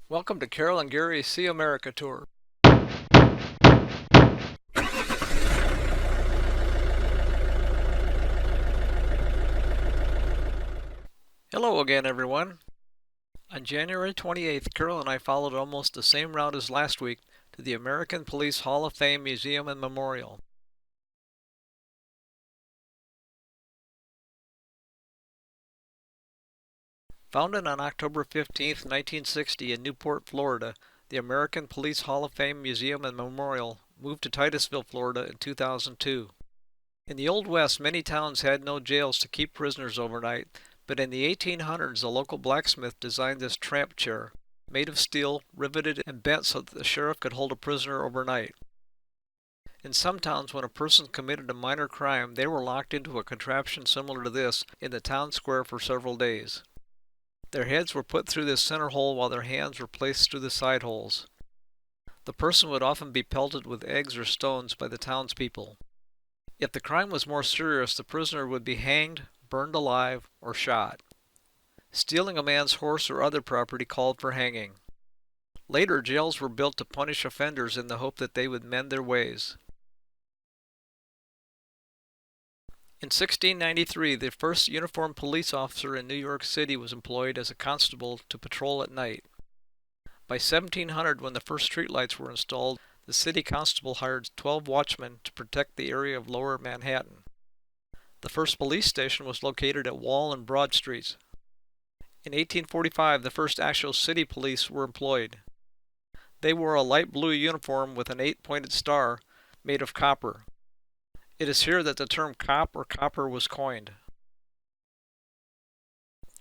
Welcome to Carol and Gary's See America Tour. Hello again, everyone. On January 28th, Carol and I followed almost the same route as last week to the American Police Hall of Fame Museum and Memorial. Founded on October 15, 1960 in Newport, Florida, the American Police Hall of Fame Museum and Memorial moved to Titusville, Florida in 2002. In the Old West, many towns had no jails to keep prisoners overnight, but in the 1800s a local blacksmith designed this tramp chair, made of steel, riveted and bent so that the sheriff could hold a prisoner overnight. In some towns, when a person committed a minor crime, they were locked into a contraption similar to this in the town square for several days. Their heads were put through this center hole while their hands were placed through the side holes. The person would often be pelted with eggs or stones by the townspeople. If the crime was more serious, the prisoner would be hanged, burned alive, or shot. Stealing a man's horse or other property called for hanging. Later, jails were built to punish offenders in the hope that they would mend their ways. In 1693, the first uniformed police officer in New York City was employed as a constable to patrol at night. By 1700, when the first streetlights were installed, the city constable hired 12 watchmen to protect the area of Lower Manhattan. The first police station was located at Wall and Broad Streets. In 1845, the first actual city police were employed. They wore a light blue uniform with an 8-pointed star made of copper. It is here that the term cop or copper was coined.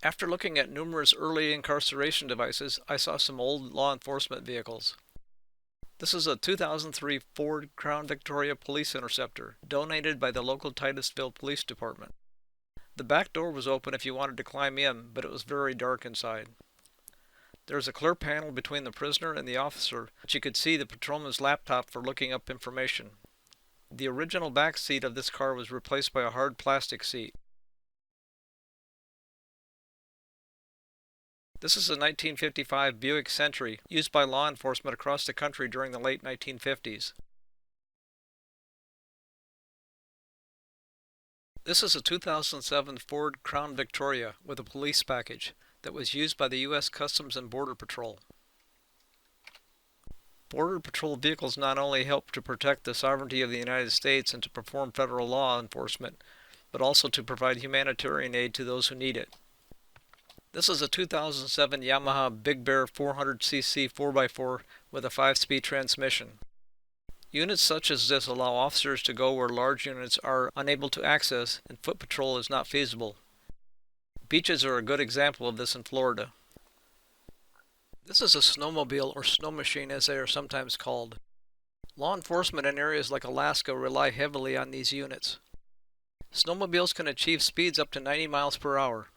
After looking at numerous early incarceration devices, I saw some old law enforcement vehicles. This is a 2003 Ford Crown Victoria Police Interceptor, donated by the local Titusville Police Department. The back door was open if you wanted to climb in, but it was very dark inside. There is a clear panel between the prisoner and the officer, but you could see the patrolman's laptop for looking up information. The original back seat of this car was replaced by a hard plastic seat. This is a 1955 Buick Century used by law enforcement across the country during the late 1950s. This is a 2007 Ford Crown Victoria with a police package that was used by the U.S. Customs and Border Patrol. Border Patrol vehicles not only help to protect the sovereignty of the United States and to perform federal law enforcement, but also to provide humanitarian aid to those who need it. This is a 2007 Yamaha Big Bear 400cc 4x4 with a 5-speed transmission. Units such as this allow officers to go where large units are unable to access and foot patrol is not feasible. Beaches are a good example of this in Florida. This is a snowmobile or snow machine as they are sometimes called. Law enforcement in areas like Alaska rely heavily on these units. Snowmobiles can achieve speeds up to 90 miles per hour.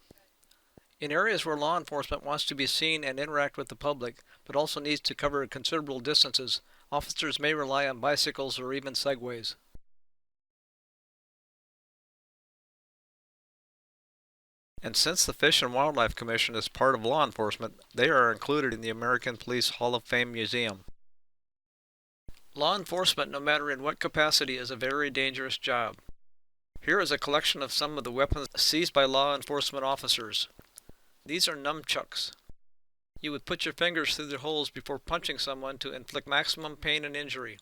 In areas where law enforcement wants to be seen and interact with the public, but also needs to cover considerable distances, officers may rely on bicycles or even segways. And since the Fish and Wildlife Commission is part of law enforcement, they are included in the American Police Hall of Fame Museum. Law enforcement, no matter in what capacity, is a very dangerous job. Here is a collection of some of the weapons seized by law enforcement officers. These are nunchucks. You would put your fingers through the holes before punching someone to inflict maximum pain and injury.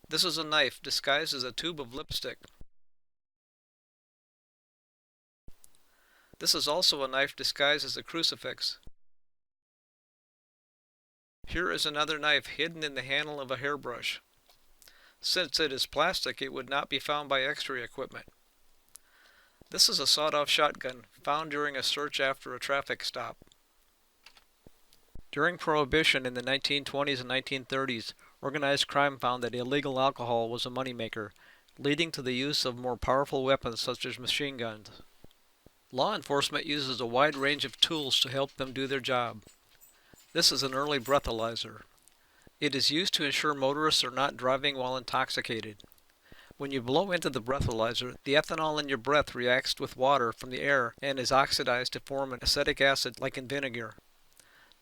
This is a knife disguised as a tube of lipstick. This is also a knife disguised as a crucifix. Here is another knife hidden in the handle of a hairbrush. Since it is plastic, it would not be found by X-ray equipment. This is a sawed-off shotgun found during a search after a traffic stop. During Prohibition in the 1920s and 1930s, organized crime found that illegal alcohol was a moneymaker, leading to the use of more powerful weapons such as machine guns. Law enforcement uses a wide range of tools to help them do their job. This is an early breathalyzer. It is used to ensure motorists are not driving while intoxicated. When you blow into the breathalyzer, the ethanol in your breath reacts with water from the air and is oxidized to form an acetic acid like in vinegar.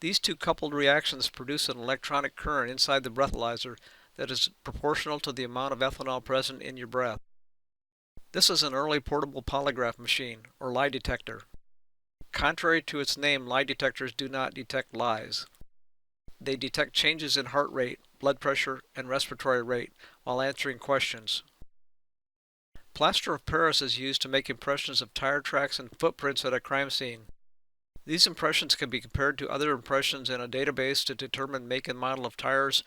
These two coupled reactions produce an electronic current inside the breathalyzer that is proportional to the amount of ethanol present in your breath. This is an early portable polygraph machine, or lie detector. Contrary to its name, lie detectors do not detect lies. They detect changes in heart rate, blood pressure, and respiratory rate while answering questions. Plaster of Paris is used to make impressions of tire tracks and footprints at a crime scene. These impressions can be compared to other impressions in a database to determine make and model of tires,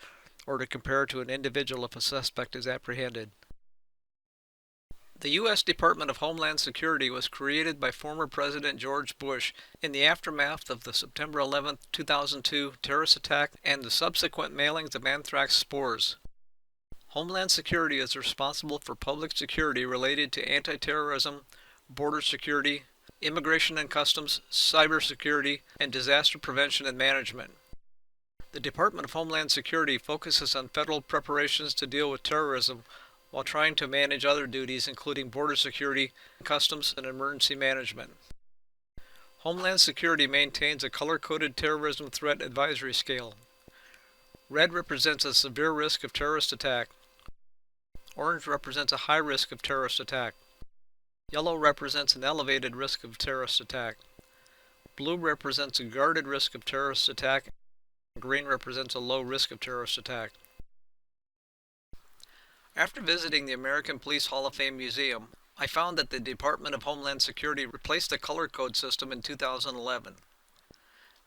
or to compare to an individual if a suspect is apprehended. The U.S. Department of Homeland Security was created by former President George Bush in the aftermath of the September 11, 2002 terrorist attack and the subsequent mailings of anthrax spores. Homeland Security is responsible for public security related to anti-terrorism, border security, immigration and customs, cybersecurity, and disaster prevention and management. The Department of Homeland Security focuses on federal preparations to deal with terrorism while trying to manage other duties including border security, customs, and emergency management. Homeland Security maintains a color-coded terrorism threat advisory scale. Red represents a severe risk of terrorist attack. Orange represents a high risk of terrorist attack. Yellow represents an elevated risk of terrorist attack. Blue represents a guarded risk of terrorist attack. Green represents a low risk of terrorist attack. After visiting the American Police Hall of Fame Museum, I found that the Department of Homeland Security replaced the color code system in 2011.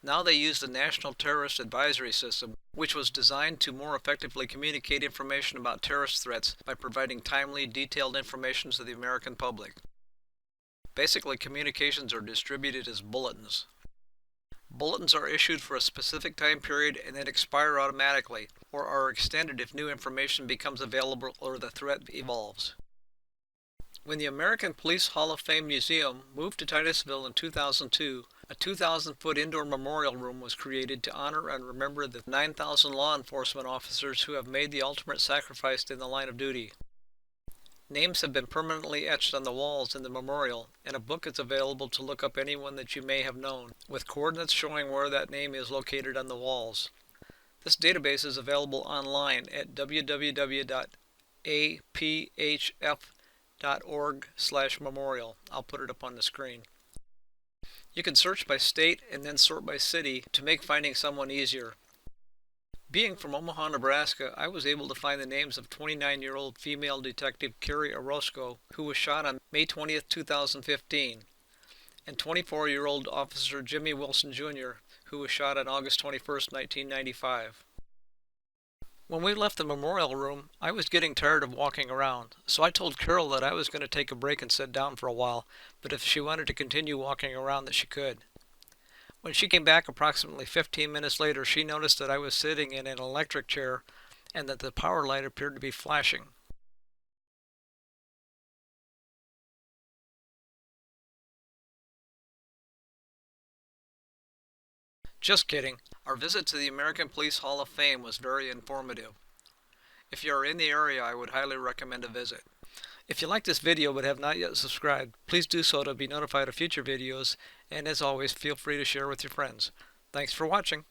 Now they use the National Terrorist Advisory System, which was designed to more effectively communicate information about terrorist threats by providing timely, detailed information to the American public. Basically, communications are distributed as bulletins. Bulletins are issued for a specific time period and then expire automatically, or are extended if new information becomes available or the threat evolves. When the American Police Hall of Fame Museum moved to Titusville in 2002, a 2,000-foot indoor memorial room was created to honor and remember the 9,000 law enforcement officers who have made the ultimate sacrifice in the line of duty. Names have been permanently etched on the walls in the memorial, and a book is available to look up anyone that you may have known, with coordinates showing where that name is located on the walls. This database is available online at www.aphf.org/memorial. I'll put it up on the screen. You can search by state and then sort by city to make finding someone easier. Being from Omaha, Nebraska, I was able to find the names of 29-year-old female detective Carrie Orozco, who was shot on May 20, 2015, and 24-year-old officer Jimmy Wilson Jr., who was shot on August 21, 1995. When we left the memorial room, I was getting tired of walking around, so I told Carol that I was going to take a break and sit down for a while, but if she wanted to continue walking around that she could. When she came back approximately 15 minutes later, she noticed that I was sitting in an electric chair and that the power light appeared to be flashing. Just kidding. Our visit to the American Police Hall of Fame was very informative. If you are in the area, I would highly recommend a visit. If you like this video but have not yet subscribed, please do so to be notified of future videos, and as always, feel free to share with your friends. Thanks for watching.